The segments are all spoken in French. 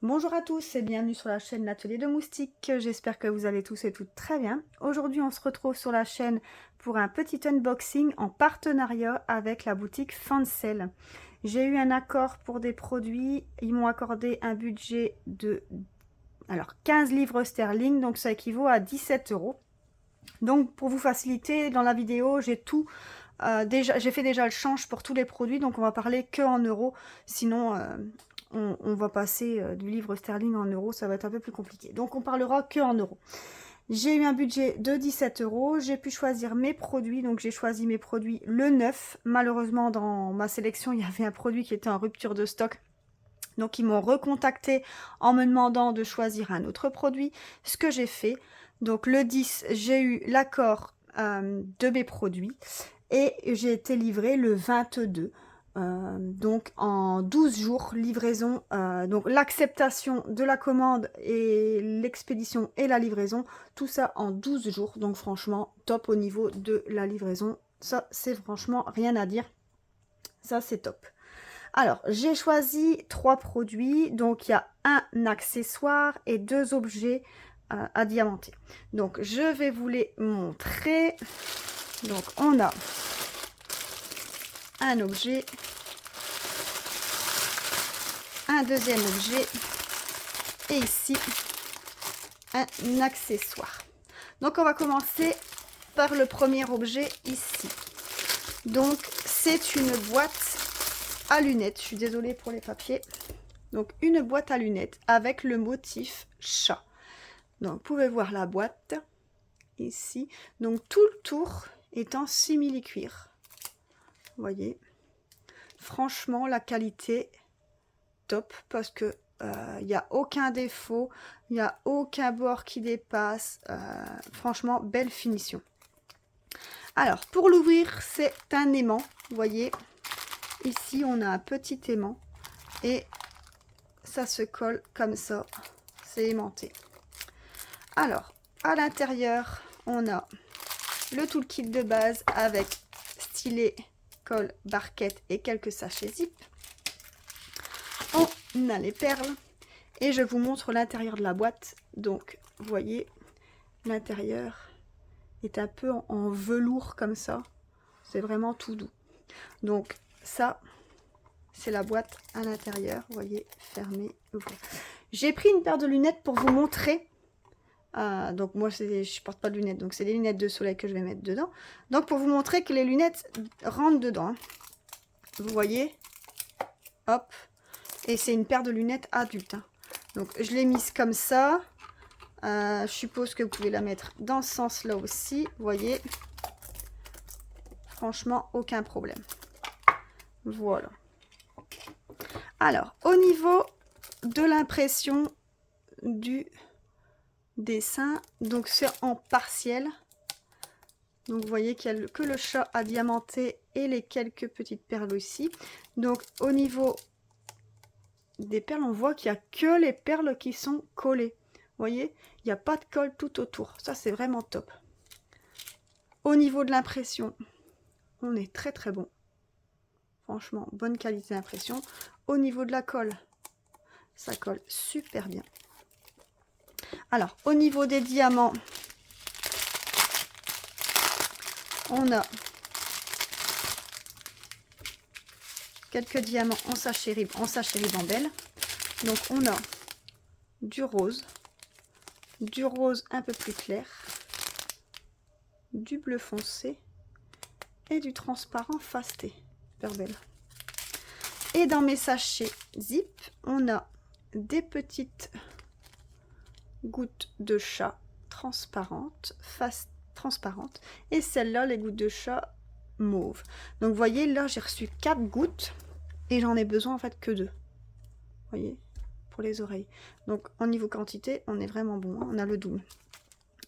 Bonjour à tous et bienvenue sur la chaîne L'Atelier de Moustiques. J'espère que vous allez tous et toutes très bien. Aujourd'hui, on se retrouve sur la chaîne pour un petit unboxing en partenariat avec la boutique Fancel. J'ai eu un accord pour des produits. Ils m'ont accordé un budget de 15 livres sterling, donc ça équivaut à 17 euros. Donc pour vous faciliter, dans la vidéo, j'ai tout j'ai fait déjà le change pour tous les produits, donc on va parler que en euros. Sinon, on va passer du livre sterling en euros, ça va être un peu plus compliqué. Donc on parlera que en euros. J'ai eu un budget de 17 euros. J'ai pu choisir mes produits. Donc j'ai choisi mes produits le 9. Malheureusement, dans ma sélection, il y avait un produit qui était en rupture de stock. Donc ils m'ont recontacté en me demandant de choisir un autre produit. Ce que j'ai fait. Donc le 10, j'ai eu l'accord de mes produits. Et j'ai été livrée le 22. Donc en 12 jours, livraison, donc l'acceptation de la commande et l'expédition et la livraison, tout ça en 12 jours. Donc franchement, top au niveau de la livraison. Ça, c'est franchement rien à dire. Ça, c'est top. Alors, j'ai choisi 3 produits. Donc, il y a un accessoire et 2 objets à diamanter. Donc, je vais vous les montrer. Donc, on a un objet, un deuxième objet et ici un accessoire. Donc on va commencer par le premier objet ici. Donc c'est une boîte à lunettes. Je suis désolée pour les papiers. Donc une boîte à lunettes avec le motif chat. Donc vous pouvez voir la boîte ici. Donc tout le tour est en simili-cuir. Vous voyez. Franchement, la qualité top parce que il n'y a aucun défaut, il n'y a aucun bord qui dépasse. Franchement, belle finition. Alors, pour l'ouvrir, c'est un aimant. Vous voyez, ici, on a un petit aimant et ça se colle comme ça. C'est aimanté. Alors, à l'intérieur, on a le toolkit de base avec stylet, colle, barquette et quelques sachets zip. On a les perles et je vous montre l'intérieur de la boîte. Donc vous voyez, l'intérieur est un peu en velours comme ça, c'est vraiment tout doux. Donc ça, c'est la boîte à l'intérieur, vous voyez, fermée, ouvert. J'ai pris une paire de lunettes pour vous montrer. Donc moi je porte pas de lunettes, donc c'est des lunettes de soleil que je vais mettre dedans. Donc pour vous montrer que les lunettes rentrent dedans, vous voyez, hop. Et c'est une paire de lunettes adulte. Hein. Donc je l'ai mise comme ça. Je suppose que vous pouvez la mettre dans ce sens-là aussi. Vous voyez. Franchement, aucun problème. Voilà. Alors, au niveau de l'impression du dessin, donc c'est en partiel. Donc vous voyez qu'il y a que le chat à diamanter et les quelques petites perles ici. Donc au niveau des perles, on voit qu'il n'y a que les perles qui sont collées. Vous voyez, il n'y a pas de colle tout autour. Ça, c'est vraiment top. Au niveau de l'impression, on est très très bon. Franchement, bonne qualité d'impression. Au niveau de la colle, ça colle super bien. Alors, au niveau des diamants, on a quelques diamants en sachet ribambelle. Donc on a du rose un peu plus clair, du bleu foncé et du transparent fasté. Super belle. Et dans mes sachets zip, on a des petites gouttes de chat transparentes, et celle-là, les gouttes de chat mauve. Donc vous voyez, là j'ai reçu 4 gouttes et j'en ai besoin en fait que 2. Vous voyez, pour les oreilles. Donc en niveau quantité, on est vraiment bon, hein, on a le double.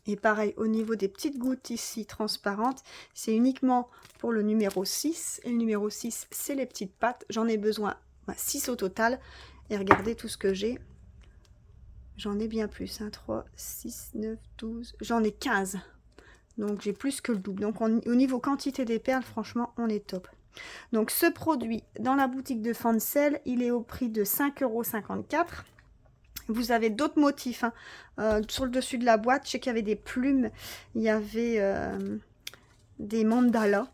Et pareil, au niveau des petites gouttes ici transparentes, c'est uniquement pour le numéro 6. Et le numéro 6, c'est les petites pattes. J'en ai besoin 6 au total. Et regardez tout ce que j'ai. J'en ai bien plus. 1, 3, 6, 9, 12. J'en ai 15. Donc j'ai plus que le double. Donc au niveau quantité des perles, franchement, on est top. Donc ce produit, dans la boutique de Fancel, il est au prix de 5,54 €. Vous avez d'autres motifs hein. Sur le dessus de la boîte. Je sais qu'il y avait des plumes, il y avait des mandalas.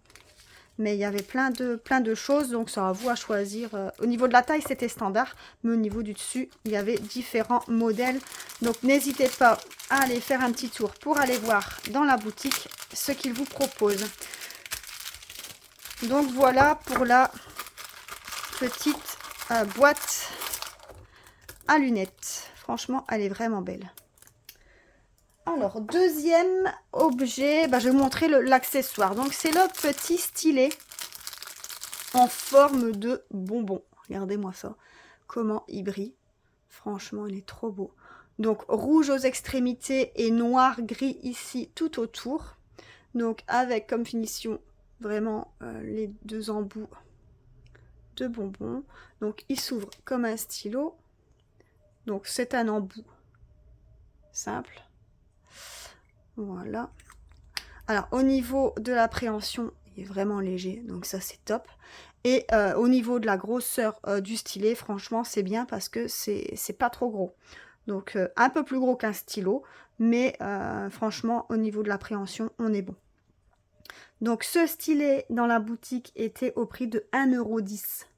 Mais il y avait plein de choses, donc ça à vous à choisir. Au niveau de la taille, c'était standard, mais au niveau du dessus, il y avait différents modèles. Donc n'hésitez pas à aller faire un petit tour pour aller voir dans la boutique ce qu'ils vous proposent. Donc voilà pour la petite boîte à lunettes. Franchement, elle est vraiment belle. Alors, deuxième objet, je vais vous montrer l'accessoire. Donc, c'est le petit stylet en forme de bonbon. Regardez-moi ça. Comment il brille. Franchement, il est trop beau. Donc, rouge aux extrémités et noir-gris ici tout autour. Donc, avec comme finition vraiment les deux embouts de bonbons. Donc, il s'ouvre comme un stylo. Donc, c'est un embout simple. Voilà. Alors, au niveau de l'appréhension, il est vraiment léger, donc ça, c'est top. Et au niveau de la grosseur du stylet, franchement, c'est bien parce que c'est pas trop gros. Donc, un peu plus gros qu'un stylo, mais franchement, au niveau de l'appréhension, on est bon. Donc, ce stylet dans la boutique était au prix de 1,10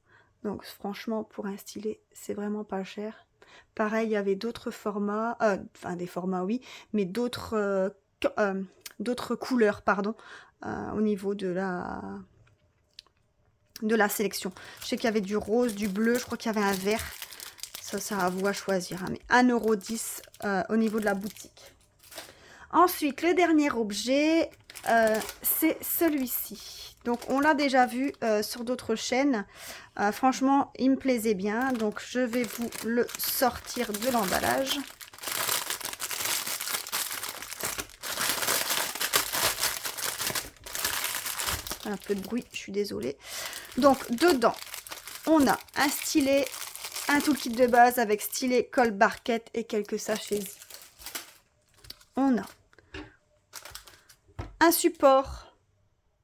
€. Donc, franchement, pour un stylet, c'est vraiment pas cher. Pareil, il y avait d'autres formats, enfin des formats, oui, mais d'autres couleurs, pardon, au niveau de la sélection. Je sais qu'il y avait du rose, du bleu, je crois qu'il y avait un vert. Ça à vous à choisir. Hein, mais 1,10 € au niveau de la boutique. Ensuite, le dernier objet, c'est celui-ci. Donc, on l'a déjà vu sur d'autres chaînes. Franchement, il me plaisait bien. Donc, je vais vous le sortir de l'emballage. Un peu de bruit, je suis désolée. Donc, dedans, on a un stylet, un toolkit de base avec stylet, colle, barquette et quelques sachets. On a un support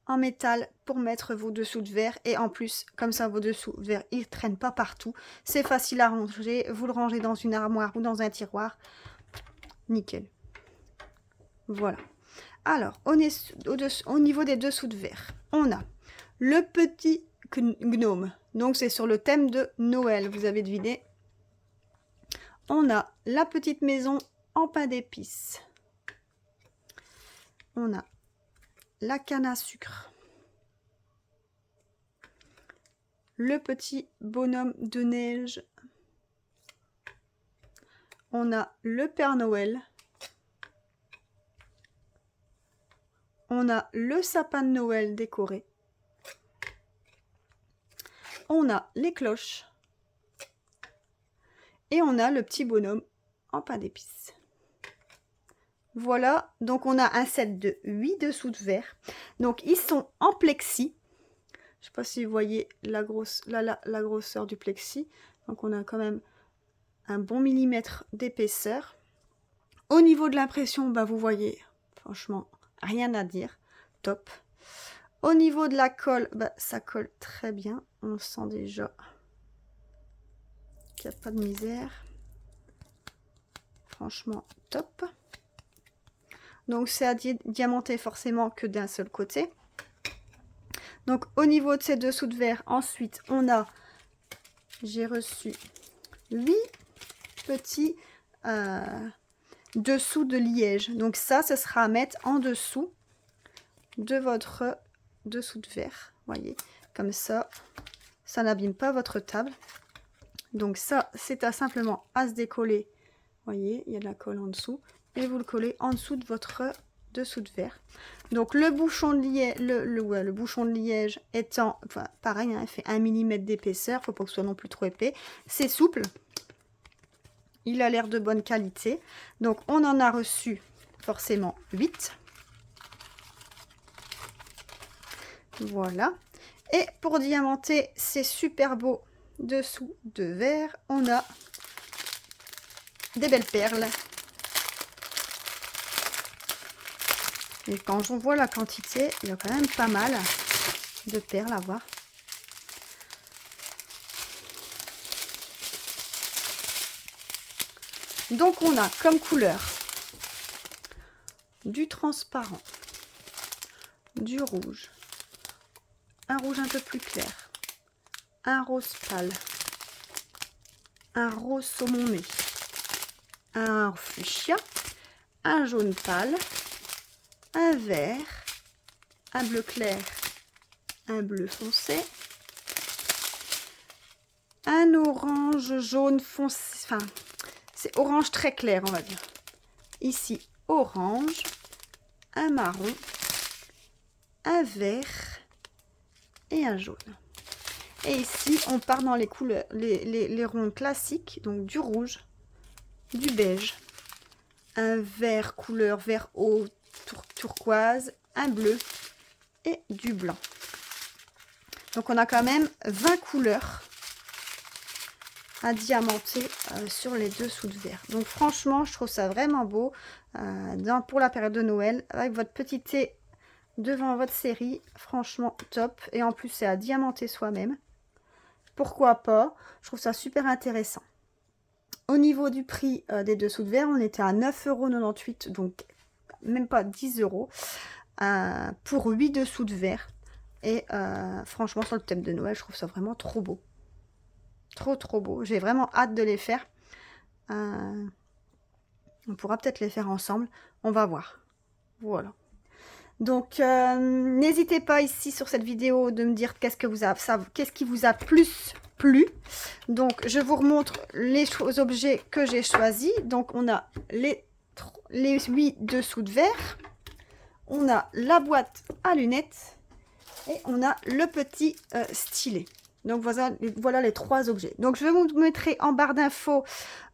en métal pour mettre vos dessous de verre. Et en plus, comme ça, vos dessous de verre, ils ne traînent pas partout. C'est facile à ranger. Vous le rangez dans une armoire ou dans un tiroir. Nickel. Voilà. Alors, au niveau des dessous de verre, on a le petit gnome. Donc, c'est sur le thème de Noël, vous avez deviné. On a la petite maison en pain d'épices. On a la canne à sucre. Le petit bonhomme de neige. On a le Père Noël. On a le sapin de Noël décoré. On a les cloches. Et on a le petit bonhomme en pain d'épices. Voilà, donc on a un set de 8 dessous de verre. Donc ils sont en plexi. Je ne sais pas si vous voyez la grosseur du plexi. Donc on a quand même un bon millimètre d'épaisseur. Au niveau de l'impression, vous voyez, franchement, rien à dire. Top. Au niveau de la colle, ça colle très bien. On sent déjà qu'il n'y a pas de misère. Franchement, top. Donc, c'est à diamanter forcément que d'un seul côté. Donc, au niveau de ces dessous de verre, ensuite, j'ai reçu 8 petits dessous de liège. Donc, ça, ce sera à mettre en dessous de votre dessous de verre. Voyez, comme ça, ça n'abîme pas votre table. Donc, ça, c'est simplement à se décoller. Voyez, il y a de la colle en dessous. Et vous le collez en dessous de votre dessous de verre. Donc le bouchon de liège, le bouchon de liège étant, pareil, hein, il fait 1 mm d'épaisseur, il ne faut pas que ce soit non plus trop épais. C'est souple. Il a l'air de bonne qualité. Donc on en a reçu forcément 8. Voilà. Et pour diamanter ces super beaux dessous de verre, on a des belles perles. Et quand j'en vois la quantité, il y a quand même pas mal de perles à voir. Donc on a comme couleur du transparent, du rouge, un rouge un peu plus clair, un rose pâle, un rose saumoné, un fuchsia, un jaune pâle, un vert, un bleu clair, un bleu foncé, un orange jaune foncé, enfin c'est orange très clair on va dire. Ici orange, un marron, un vert et un jaune. Et ici on part dans les couleurs, les ronds classiques, donc du rouge, du beige, un vert couleur vert eau turquoise, un bleu et du blanc. Donc on a quand même 20 couleurs à diamanter sur les dessous de verre. Donc franchement, je trouve ça vraiment beau pour la période de Noël, avec votre petit thé devant votre série. Franchement, top. Et en plus, c'est à diamanter soi-même. Pourquoi pas? Je trouve ça super intéressant. Au niveau du prix des dessous de verre, on était à 9,98 €, donc même pas 10 € pour 8 dessous de verre. Et franchement, sur le thème de Noël, je trouve ça vraiment trop beau. Trop beau. J'ai vraiment hâte de les faire. On pourra peut-être les faire ensemble. On va voir. Voilà. Donc, n'hésitez pas ici sur cette vidéo de me dire qu'est-ce qui vous a plus plu. Donc, je vous remontre les objets que j'ai choisis. Donc, on a les 8 dessous de verre. On a la boîte à lunettes. Et on a le petit stylet. Donc voilà les 3 objets. Donc je vous mettrai en barre d'infos,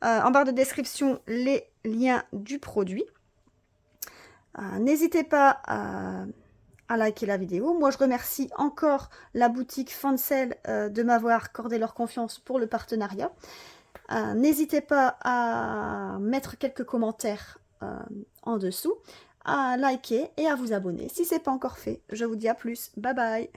en barre de description, les liens du produit. N'hésitez pas à liker la vidéo. Moi je remercie encore la boutique Fancel de m'avoir accordé leur confiance pour le partenariat. N'hésitez pas à mettre quelques commentaires en dessous, à liker et à vous abonner si ce n'est pas encore fait. Je vous dis à plus. Bye bye.